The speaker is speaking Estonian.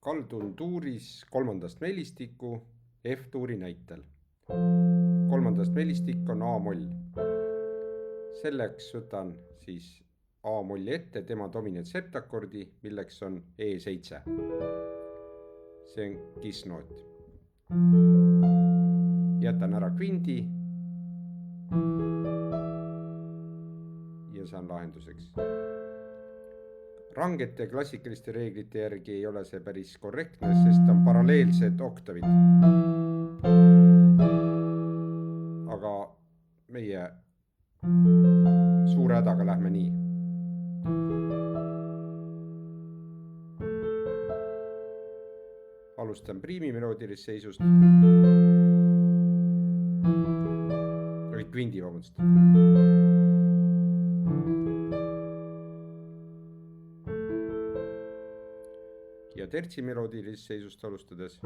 kaldun tuuris kolmandast melistikku F-tuuri näitel. Kolmandast melistik on A-moll. Selleks võtan siis A-molli ette tema dominant septakordi, milleks on E7. See on kissnoot. Jätan ära kvindi ja saan lahenduseks. Rangete klassikaliste reeglite järgi ei ole see päris korrektne, sest on paralleelsed oktavid. Aga meie suure hädaga lähme nii. Alustan priimimeloodilist seisust. Kvindi, vabandust. Ja tertsimeloodilist seisust alustades.